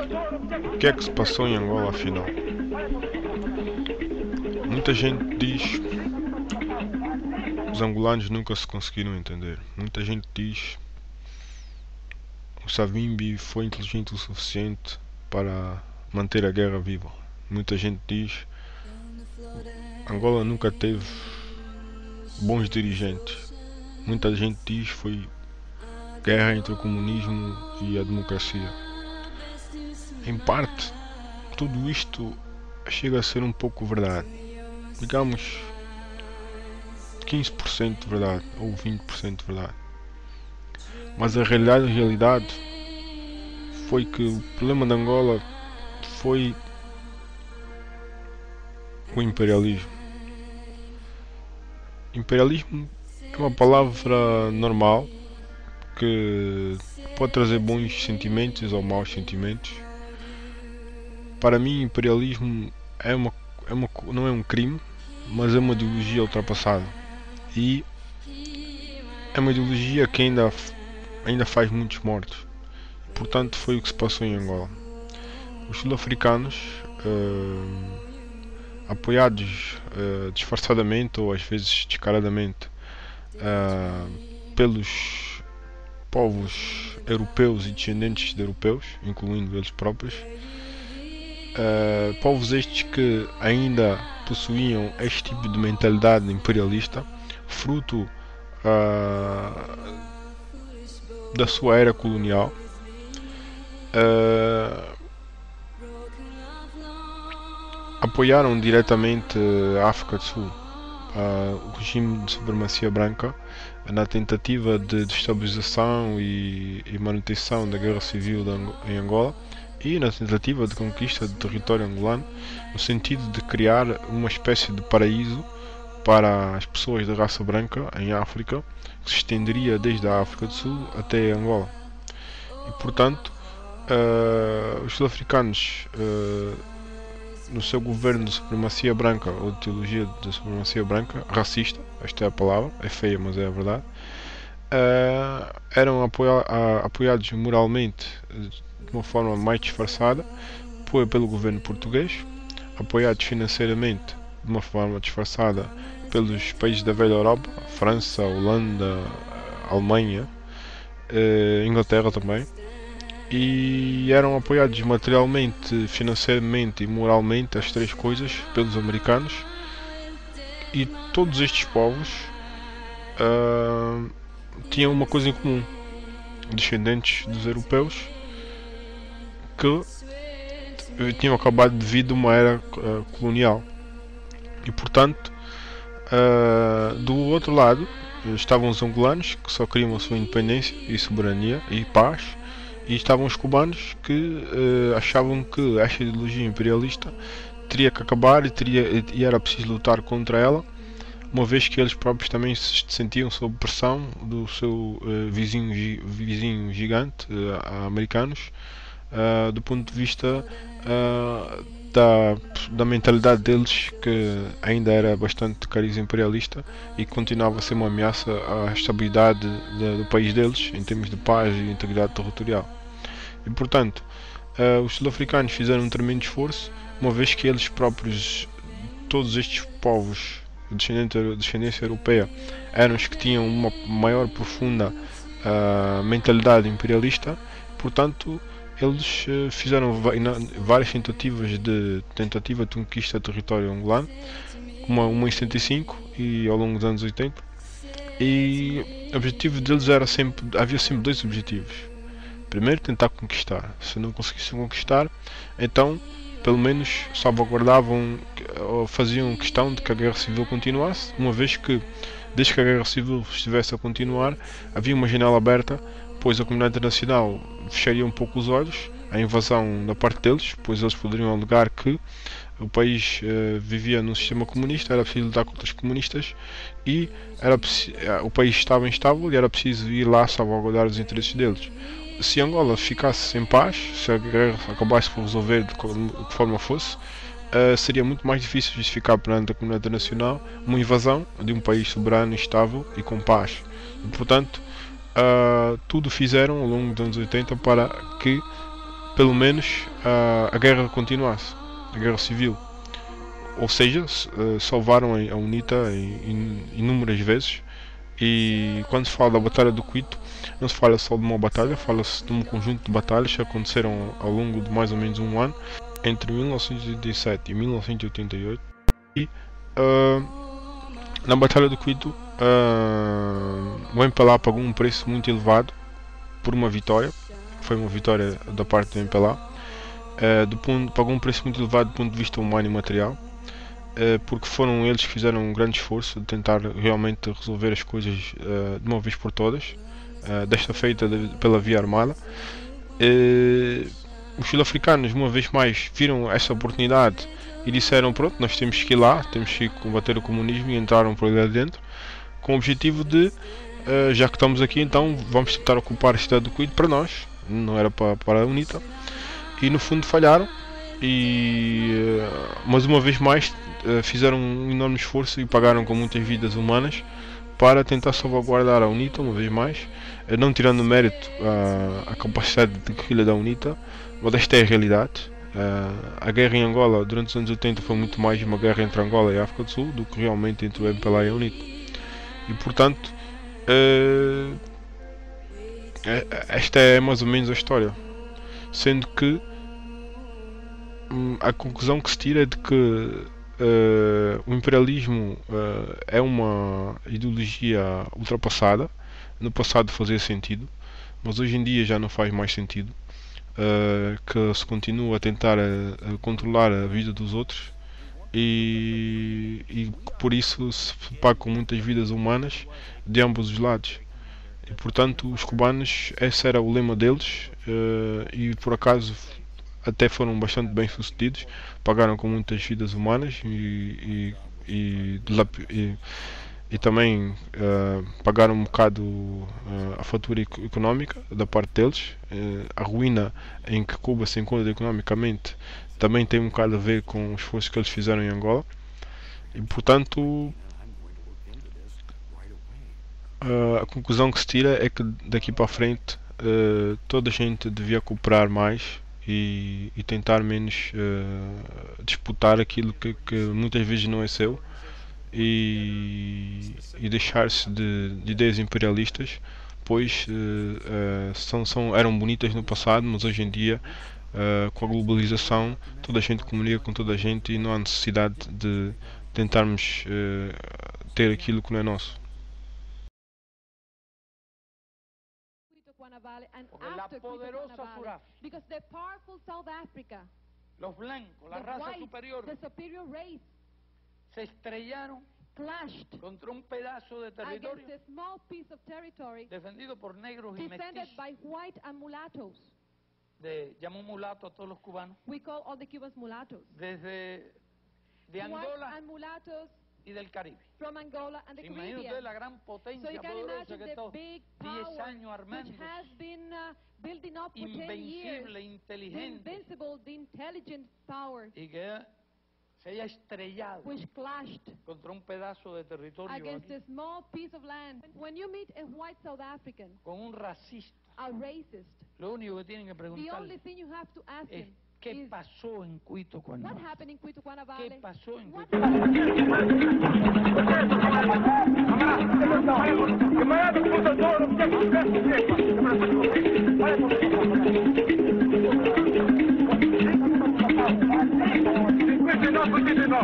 O que é que se passou em Angola afinal? Muita gente diz que os angolanos nunca se conseguiram entender. Muita gente diz que o Savimbi foi inteligente o suficiente para manter a guerra viva. Muita gente diz que Angola nunca teve bons dirigentes. Muita gente diz que foi guerra entre o comunismo e a democracia. Em parte, tudo isto chega a ser um pouco verdade. Digamos 15% de verdade ou 20% de verdade. Mas a realidade foi que o problema de Angola foi o imperialismo. Imperialismo é uma palavra normal que pode trazer bons sentimentos ou maus sentimentos. Para mim, imperialismo não é um crime, mas é uma ideologia ultrapassada. E é uma ideologia que ainda faz muitos mortos. Portanto, foi o que se passou em Angola. Os sul-africanos, apoiados disfarçadamente ou às vezes descaradamente pelos povos europeus e descendentes de europeus, incluindo eles próprios, povos estes que ainda possuíam este tipo de mentalidade imperialista, fruto da sua era colonial, apoiaram diretamente a África do Sul, o regime de supremacia branca, na tentativa de destabilização e manutenção da guerra civil em Angola e na tentativa de conquista do território angolano, no sentido de criar uma espécie de paraíso para as pessoas da raça branca em África, que se estenderia desde a África do Sul até Angola. E portanto, os sul-africanos, no seu governo de supremacia branca ou de teologia de supremacia branca, racista, esta é a palavra, é feia mas é a verdade, eram apoiados moralmente de uma forma mais disfarçada pelo governo português, apoiados financeiramente de uma forma disfarçada pelos países da velha Europa, França, Holanda, Alemanha, Inglaterra também, e eram apoiados materialmente, financeiramente e moralmente, as três coisas, pelos americanos. E todos estes povos tinham uma coisa em comum: descendentes dos europeus que tinham acabado devido a uma era colonial. E portanto, do outro lado estavam os angolanos, que só queriam a sua independência e soberania e paz, e estavam os cubanos, que achavam que esta ideologia imperialista teria que acabar e era preciso lutar contra ela, uma vez que eles próprios também se sentiam sob pressão do seu vizinho gigante, americanos, do ponto de vista da mentalidade deles, que ainda era bastante cariz imperialista e continuava a ser uma ameaça à estabilidade do país deles em termos de paz e integridade territorial. E portanto, os sul-africanos fizeram um tremendo esforço, uma vez que eles próprios, todos estes povos de descendência europeia, eram os que tinham uma maior profunda mentalidade imperialista. Portanto, eles fizeram várias tentativa de conquista do território angolano, uma em 75 e ao longo dos anos 80, e o objetivo deles havia sempre dois objetivos. Primeiro, tentar conquistar. Se não conseguissem conquistar, então pelo menos salvaguardavam ou faziam questão de que a guerra civil continuasse, uma vez que, desde que a guerra civil estivesse a continuar, havia uma janela aberta, pois a comunidade internacional fecharia um pouco os olhos à invasão da parte deles, pois eles poderiam alegar que o país vivia num sistema comunista, era preciso lutar contra os comunistas e o país estava instável e era preciso ir lá salvaguardar os interesses deles. Se Angola ficasse em paz, se a guerra acabasse por resolver de que forma fosse, seria muito mais difícil justificar perante a comunidade internacional uma invasão de um país soberano, estável e com paz. E, portanto, tudo fizeram ao longo dos anos 80 para que pelo menos a guerra continuasse, a guerra civil. Ou seja, salvaram a UNITA inúmeras vezes. E quando se fala da Batalha do Quito, não se fala só de uma batalha, fala-se de um conjunto de batalhas que aconteceram ao longo de mais ou menos um ano, entre 1987 e 1988. E na Batalha do Quito, o MPLA pagou um preço muito elevado por uma vitória. Foi uma vitória da parte do MPLA. Pagou um preço muito elevado do ponto de vista humano e material, porque foram eles que fizeram um grande esforço de tentar realmente resolver as coisas de uma vez por todas, desta feita pela via armada. Os sul-africanos, uma vez mais, viram essa oportunidade e disseram: pronto, nós temos que ir lá, temos que combater o comunismo, e entraram por ali dentro com o objetivo de, já que estamos aqui, então vamos tentar ocupar a cidade do Quito para nós, não era para a UNITA. E no fundo falharam, mas uma vez mais fizeram um enorme esforço e pagaram com muitas vidas humanas para tentar salvaguardar a UNITA, uma vez mais, não tirando mérito à capacidade de guerrilha da UNITA, mas esta é a realidade. A guerra em Angola durante os anos 80 foi muito mais uma guerra entre Angola e a África do Sul do que realmente entre o MPLA e a UNITA. E portanto, esta é mais ou menos a história, sendo que a conclusão que se tira é de que o imperialismo é uma ideologia ultrapassada. No passado fazia sentido, mas hoje em dia já não faz mais sentido, que se continua a tentar controlar a vida dos outros, e por isso se pagam muitas vidas humanas de ambos os lados. E portanto os cubanos, esse era o lema deles, e por acaso até foram bastante bem sucedidos, pagaram com muitas vidas humanas e também pagaram um bocado a fatura económica da parte deles. A ruína em que Cuba se encontra economicamente também tem um bocado a ver com o esforço que eles fizeram em Angola. E portanto a conclusão que se tira é que daqui para a frente toda a gente devia cooperar mais e tentar menos disputar aquilo que muitas vezes não é seu, e deixar-se de ideias imperialistas, pois eram bonitas no passado, mas hoje em dia, com a globalização, toda a gente comunica com toda a gente e não há necessidade de tentarmos ter aquilo que não é nosso. Porque la poderosa Sudáfrica, because the powerful South Africa, los blancos, la the raza white, superior, the superior race, se estrellaron clashed contra un pedazo de territorio against a small piece of territory defendido por negros y defended mestizos. by white and mulattoes. Llamó mulato a todos los cubanos, We call all the Cubans mulattoes. desde de White Angola and mulattoes y del Caribe. from Angola and the Imagínate usted Caribbean. la gran So potencia you can poderosa imagine que the estos big 10 power años which armando, has been building up for 10 years. invencible, The inteligente, invincible, the intelligent power y que se haya estrellado which clashed contra un pedazo de territorio against aquí, a small piece of land. When you meet a white South African, con un racista, a racist, lo único que tienen que the only preguntarle thing you have to ask es him ¿qué is, pasó en Cuito cuando? what happened in Cuitucuana ¿Qué Valley? pasó en What Cuito? Questi no,